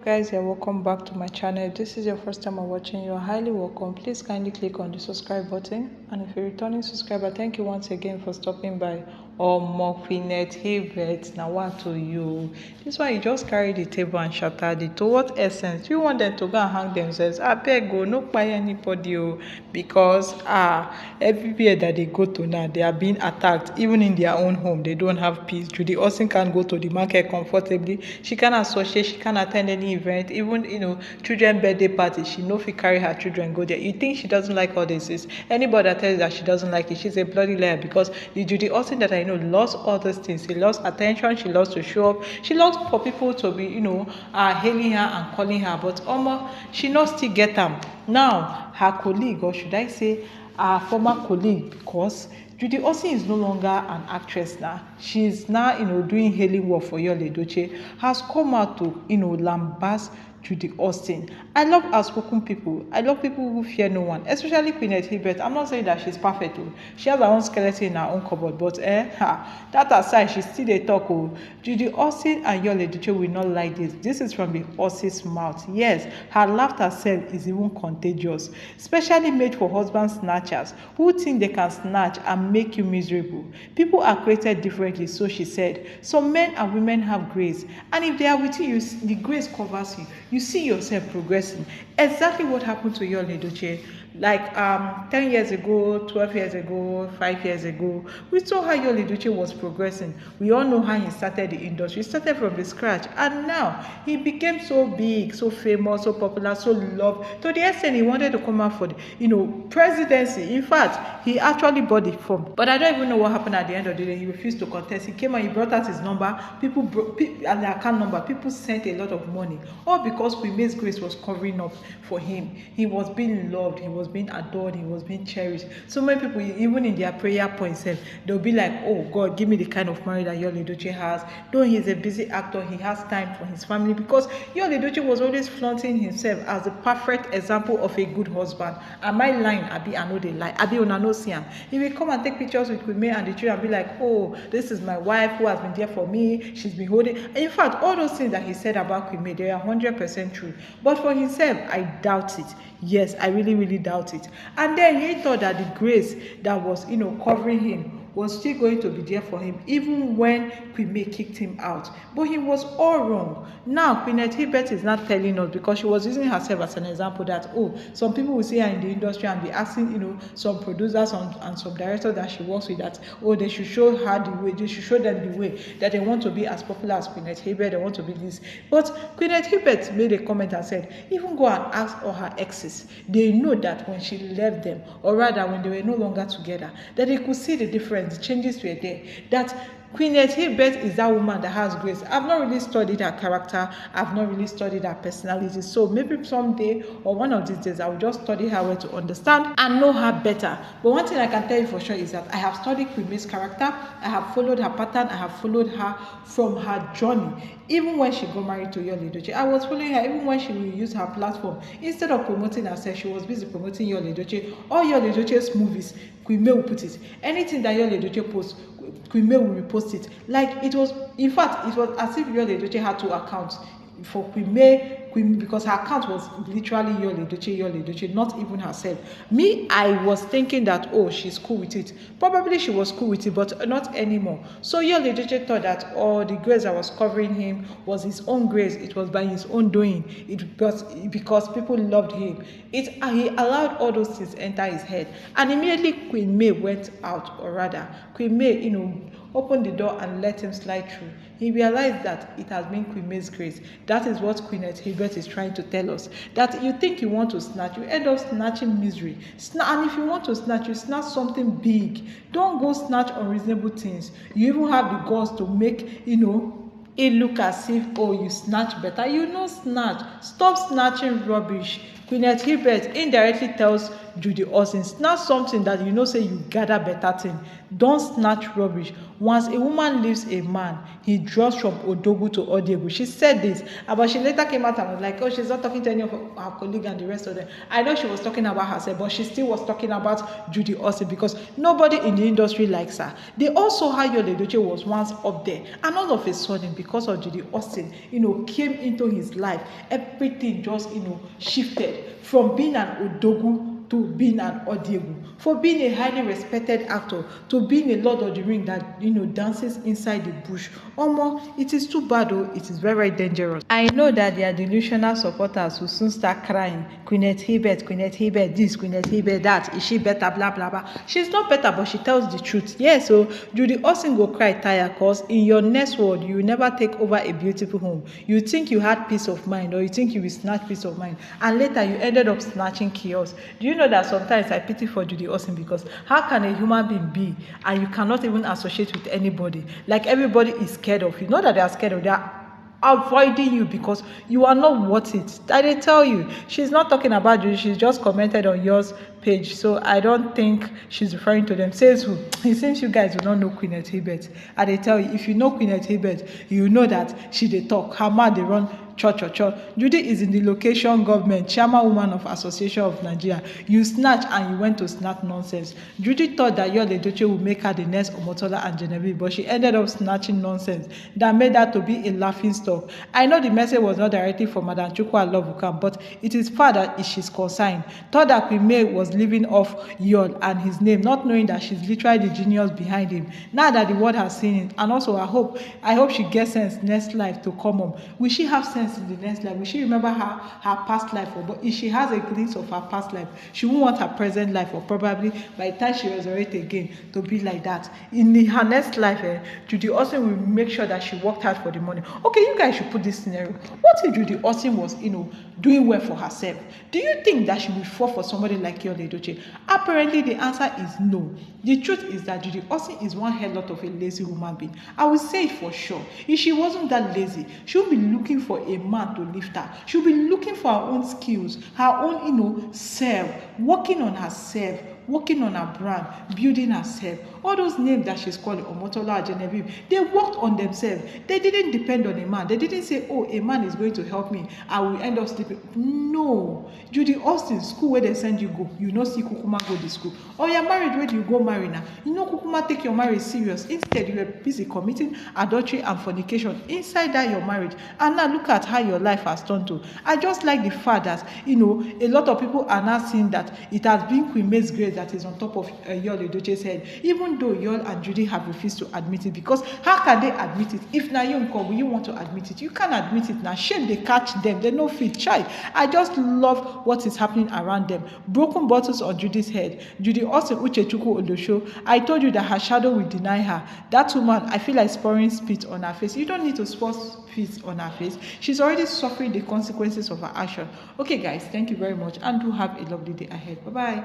Guys, you're welcome back to my channel. If this is your first time watching, you're highly welcome. Please kindly click on the subscribe button, and if you're a returning subscriber, thank you once again for stopping by. Queeneth Hilbert, now what to you? This one you just carry the table and shattered it. To what essence? Do you want them to go and hang themselves? I beg go, no buy anybody because everywhere that they go to now, they are being attacked. Even in their own home, they don't have peace. Judy Austin can't go to the market comfortably. She can't associate, she can't attend any event, even children birthday party. She no fit carry her children go there. You think she doesn't like all this? Is anybody that tells you that she doesn't like it, she's a bloody liar. Because the Judy Austin that I know lost all those things. She lost attention, she lost to show up, she lost for people to be hailing her and calling her, but she not still get them. Now her colleague, or should I say her former colleague, because Judy Austin is no longer an actress now. She's now, doing hailing work for Yul Edochie, has come out to, lambast Judy Austin. I love outspoken people. I love people who fear no one, especially Queeneth Hilbert. I'm not saying that she's perfect. She has her own skeleton in her own cupboard, but that aside, she still a talk. Judy Austin and Yul Edochie will not like this. This is from the horse's mouth. Yes, her laughter self is even contagious, especially made for husband snatchers who think they can snatch and make you miserable. People are created differently, so she said. Some men and women have grace, and if they are with you, the grace covers you. You see yourself progressing. Exactly what happened to Yul Edochie. Like 10 years ago, 12 years ago, 5 years ago, we saw how Yul Edochie was progressing. We all know how he started the industry. He started from the scratch, and now he became so big, so famous, so popular, so loved, to the extent he wanted to come out for the presidency. In fact, he actually bought the form, but I don't even know what happened at the end of the day. He refused to contest. He came and he brought out his number. People and the account number. People sent a lot of money, all because Queen's Grace was covering up for him. He was being loved. He was being adored, he was being cherished. So many people, even in their prayer points, they'll be like, oh God, give me the kind of marriage that Yul Edochie has. Though he's a busy actor, he has time for his family, because Yul Edochie was always flaunting himself as the perfect example of a good husband. Am I lying? Abi, I know they lie. Abi, una no see him. He will come and take pictures with Queen and the children and be like, oh, this is my wife who has been there for me. She's been holding. In fact, all those things that he said about Queen, they are 100% true. But for himself, I doubt it. Yes, I really, really doubt it. And then he thought that the grace that was, covering him was still going to be there for him, even when Queen May kicked him out. But he was all wrong. Now, Queeneth Hilbert is not telling us, because she was using herself as an example, that, some people will see her in the industry and be asking, some producers and some directors that she works with that, they should show her the way, they should show them the way, that they want to be as popular as Queeneth Hilbert, they want to be this. But Queeneth Hilbert made a comment and said, even go and ask all her exes. They know that when she left them, or rather when they were no longer together, that they could see the difference. The changes were there. That Queeneth Hilbert is that woman that has grace. I've not really studied her character. I've not really studied her personality. So maybe someday or one of these days I will just study her well to understand and know her better. But one thing I can tell you for sure is that I have studied Queen May's character. I have followed her pattern. I have followed her from her journey. Even when she got married to Yul Edochie, I was following her. Even when she will use her platform, instead of promoting herself, she was busy promoting Yul Edochie. All Yul Edochie's movies, Queen May will put it. Anything that Yul Edochie posts, Queen May will repost it. Like, it was, in fact, it was as if Yul Edochie had two accounts for Queen May, because her account was literally Yul Edochie, not even herself. Me, I was thinking that, she's cool with it. Probably she was cool with it, but not anymore. So Yul Edochie thought that the grace that was covering him was his own grace. It was by his own doing. It was because people loved him. He allowed all those things enter his head. And immediately Queen May went out, or rather, Queen May, opened the door and let him slide through. He realized that it has been Queen May's grace. That is what Queeneth Hilbert is trying to tell us. That you think you want to snatch, you end up snatching misery. And if you want to snatch, you snatch something big. Don't go snatch unreasonable things. You even have the guts to make, it look as if, you snatch better. You know snatch. Stop snatching rubbish. Queeneth Hilbert indirectly tells Judy Austin, snatch something that you know say you gather better thing. Don't snatch rubbish. Once a woman leaves a man, he draws from Odogu to Odiegu. She said this, but she later came out and was like, oh, she's not talking to any of her colleagues and the rest of them. I know she was talking about herself, but she still was talking about Judy Austin because nobody in the industry likes her. They also how Yul Edochie was once up there, and all of a sudden, because of Judy Austin, came into his life, everything just, shifted from being an Odogu to being an Odiegu, for being a highly respected actor to being a Lord of the Ring that dances inside the bush. Omo, it is too bad. Oh, it is very, very dangerous. I know that their delusional supporters will soon start crying. Queeneth Hilbert, this, Queeneth Hilbert that. Is she better? Blah blah blah. She's not better, but she tells the truth. Yes, so Judy Austin go cry tire, cause in your next world you will never take over a beautiful home. You think you had peace of mind, or you think you will snatch peace of mind, and later you ended up snatching chaos. Do you know that sometimes I pity for Judy Austin, because how can a human being be and you cannot even associate with anybody? Like everybody is scared of you. Not that they are scared of you, they are avoiding you because you are not worth it. I tell you, she's not talking about you. She's just commented on yours page, so I don't think she's referring to them. Says who? It seems you guys do not know Queeneth Hilbert. I tell you, if you know Queeneth Hilbert, you know that she dey talk. Her mouth dey run cho. Judy is in the location government, chairwoman of Association of Nigeria. You snatch and you went to snatch nonsense. Judy thought that Yul Edochie would make her the next Omotola and Genevieve, but she ended up snatching nonsense that made her to be a laughing stock. I know the message was not directly from Madam Chukwu Alovukan, but it is far that she's concerned. Thought that Queen May was living off Yul and his name, not knowing that she's literally the genius behind him. Now that the world has seen it, and also I hope she gets sense next life to come home. Will she have sense in the next life? Will she remember her past life? But if she has a glimpse of her past life, she won't want her present life, or probably by the time she resurrects again, to be like that. In her next life, Judy Austin will make sure that she worked hard for the money. Okay, you guys should put this scenario. What if Judy Austin was, doing well for herself? Do you think that she will fall for somebody like Yul Edochie? Apparently, the answer is no. The truth is that Judy Austin is one hell lot of a lazy human being. I will say it for sure. If she wasn't that lazy, she would be looking for a man to lift her. She would be looking for her own skills, her own, self, working on herself, working on her brand, building herself. All those names that she's calling Omotola, Genevieve, they worked on themselves. They didn't depend on a man. They didn't say, oh, a man is going to help me, I will end up sleeping. No. Judy Austin, school where they send you go, you know, see Kukuma go to school. Or you're married, where do you go marry now? You know, Kukuma take your marriage serious. Instead, you were busy committing adultery and fornication inside that your marriage. And now look at how your life has turned to. I just like the fact that, a lot of people are now seeing that it has been Queen May's grace that is on top of Yul Edochie's head, even though Yul and Judy have refused to admit it. Because how can they admit it? If now you want to admit it, you can't admit it now. Shame they catch them. They no fit try. I just love what is happening around them. Broken bottles on Judy's head. Judy Austin Uchechukwu Odosho. I told you that her shadow will deny her. That woman, I feel like pouring spit on her face. You don't need to pour spit on her face. She's already suffering the consequences of her action. Okay, guys, thank you very much, and do have a lovely day ahead. Bye bye.